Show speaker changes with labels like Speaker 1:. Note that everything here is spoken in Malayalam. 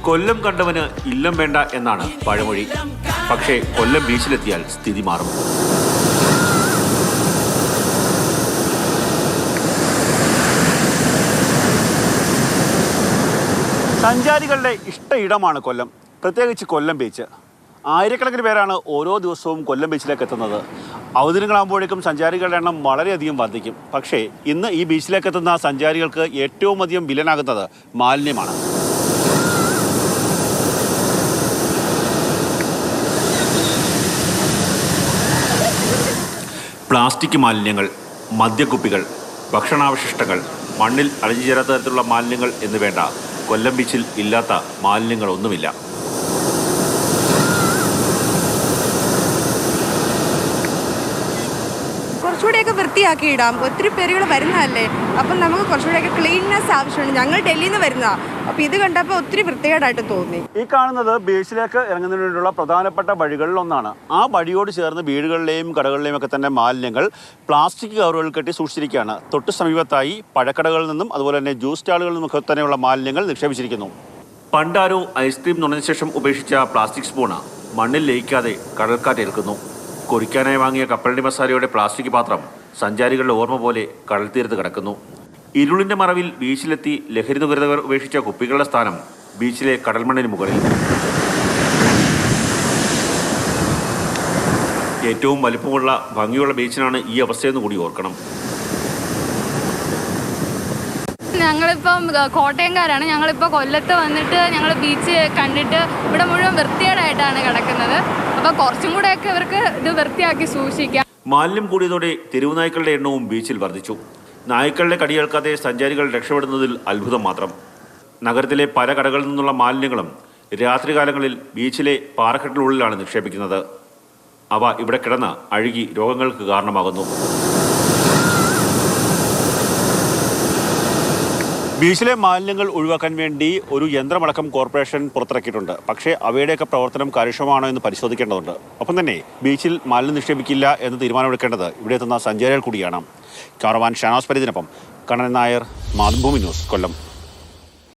Speaker 1: കൊല്ലം കണ്ടവന് ഇല്ലം വേണ്ട എന്നാണ് പഴമൊഴി. പക്ഷേ കൊല്ലം ബീച്ചിലെത്തിയാൽ സ്ഥിതി മാറും. സഞ്ചാരികളുടെ ഇഷ്ട ഇടമാണ് കൊല്ലം, പ്രത്യേകിച്ച് കൊല്ലം ബീച്ച്. ആയിരക്കണക്കിന് പേരാണ് ഓരോ ദിവസവും കൊല്ലം ബീച്ചിലേക്ക് എത്തുന്നത്. അവധികളാകുമ്പോഴേക്കും സഞ്ചാരികളുടെ എണ്ണം വളരെയധികം വർദ്ധിക്കും. പക്ഷേ ഇന്ന് ഈ ബീച്ചിലേക്ക് എത്തുന്ന സഞ്ചാരികൾക്ക് ഏറ്റവും അധികം വില്ലനാകുന്നത് മാലിന്യമാണ്. പ്ലാസ്റ്റിക് മാലിന്യങ്ങൾ, മദ്യക്കുപ്പികൾ, ഭക്ഷണാവശിഷ്ടങ്ങൾ, മണ്ണിൽ അലിഞ്ഞുചേരാത്ത തരത്തിലുള്ള മാലിന്യങ്ങൾ എന്ന് വേണ്ട കൊല്ലം ബീച്ചിൽ ഇല്ലാത്ത മാലിന്യങ്ങളൊന്നുമില്ല.
Speaker 2: കുറച്ചുകൂടെയൊക്കെ വൃത്തിയാക്കി ഇടാം. ഒത്തിരി പേരുകൾ വരുന്നതല്ലേ, അപ്പം നമുക്ക് കുറച്ചുകൂടെയൊക്കെ ക്ലീൻനെസ് ആവശ്യമുണ്ട്. ഞങ്ങൾ ഡൽഹിയിൽ നിന്ന് വരുന്നതാണ്, അപ്പോൾ ഇത് കണ്ടപ്പോൾ ഒത്തിരി വൃത്തികേടായിട്ട് തോന്നി.
Speaker 3: ഈ കാണുന്നത് ബീച്ചിലേക്ക് ഇറങ്ങുന്നതിന് വേണ്ടിയുള്ള പ്രധാനപ്പെട്ട വഴികളിലൊന്നാണ്. ആ വഴിയോട് ചേർന്ന് വീടുകളിലെയും കടകളിലെയും ഒക്കെ തന്നെ മാലിന്യങ്ങൾ പ്ലാസ്റ്റിക് കവറുകളിൽ കെട്ടി സൂക്ഷിച്ചിരിക്കുകയാണ്. തൊട്ട് സമീപത്തായി പഴക്കടകളിൽ നിന്നും അതുപോലെ തന്നെ ജ്യൂസ് സ്റ്റാളുകളിൽ നിന്നൊക്കെ തന്നെയുള്ള മാലിന്യങ്ങൾ നിക്ഷേപിച്ചിരിക്കുന്നു. പണ്ടാരോ ഐസ്ക്രീം നുണഞ്ഞ ശേഷം ഉപേക്ഷിച്ച പ്ലാസ്റ്റിക് സ്പൂണ് മണ്ണിൽ ലയിക്കാതെ കടൽക്കാറ്റേൽക്കുന്നു. കുറിക്കാനായി വാങ്ങിയ കപ്പലണ്ടി മസാലയുടെ പ്ലാസ്റ്റിക് പാത്രം സഞ്ചാരികളുടെ ഓർമ്മ പോലെ കടൽ തീരത്ത് കിടക്കുന്നു. ഇരുളിന്റെ മറവിൽ ബീച്ചിലെത്തി ലഹരി നുകരുന്നവർ ഉപേക്ഷിച്ച കുപ്പികളുടെ സ്ഥാനം ബീച്ചിലെ കടൽമണ്ണിന് മുകളിൽ. ഏറ്റവും വലിപ്പമുള്ള ഭംഗിയുള്ള ബീച്ചിനാണ് ഈ അവസ്ഥയെന്ന് കൂടി ഓർക്കണം.
Speaker 4: ഞങ്ങളിപ്പം കോട്ടയംകാരാണ്. ഞങ്ങളിപ്പോൾ കൊല്ലത്ത് വന്നിട്ട് ഞങ്ങൾ ബീച്ച് കണ്ടിട്ട് ഇവിടെ മുഴുവൻ വൃത്തികേടായിട്ടാണ് കിടക്കുന്നത്. അപ്പോൾ കുറച്ചും കൂടെയൊക്കെ ഇവർക്ക് ഇത് വൃത്തിയാക്കി സൂക്ഷിക്കാം.
Speaker 1: മാലിന്യം കൂടിയതോടെ തെരുവുനായ്ക്കളുടെ എണ്ണവും ബീച്ചിൽ വർദ്ധിച്ചു. നായ്ക്കളുടെ കടിയേൽക്കാതെ സഞ്ചാരികൾ രക്ഷപ്പെടുന്നതിൽ അത്ഭുതം മാത്രം. നഗരത്തിലെ പല കടകളിൽ നിന്നുള്ള മാലിന്യങ്ങളും രാത്രികാലങ്ങളിൽ ബീച്ചിലെ പാറക്കെട്ടിനുള്ളിലാണ് നിക്ഷേപിക്കുന്നത്. അവ ഇവിടെ കിടന്ന് അഴുകി രോഗങ്ങൾക്ക് കാരണമാകുന്നു. ബീച്ചിലെ മാലിന്യങ്ങൾ ഒഴിവാക്കാൻ വേണ്ടി ഒരു യന്ത്രമടക്കം കോർപ്പറേഷൻ പുറത്തിറക്കിയിട്ടുണ്ട്. പക്ഷേ അവയുടെയൊക്കെ പ്രവർത്തനം കാര്യക്ഷമമാണോ എന്ന് പരിശോധിക്കേണ്ടതുണ്ട്. ഒപ്പം തന്നെ ബീച്ചിൽ മാലിന്യം നിക്ഷേപിക്കില്ല എന്ന് തീരുമാനമെടുക്കേണ്ടത് ഇവിടെ എത്തുന്ന സഞ്ചാരികൾ കൂടിയാണ്. ക്യാമറമാൻ ഷാനോസ് പരിദിനൊപ്പം കണ്ണൻ നായർ, മാതൃഭൂമി ന്യൂസ്, കൊല്ലം.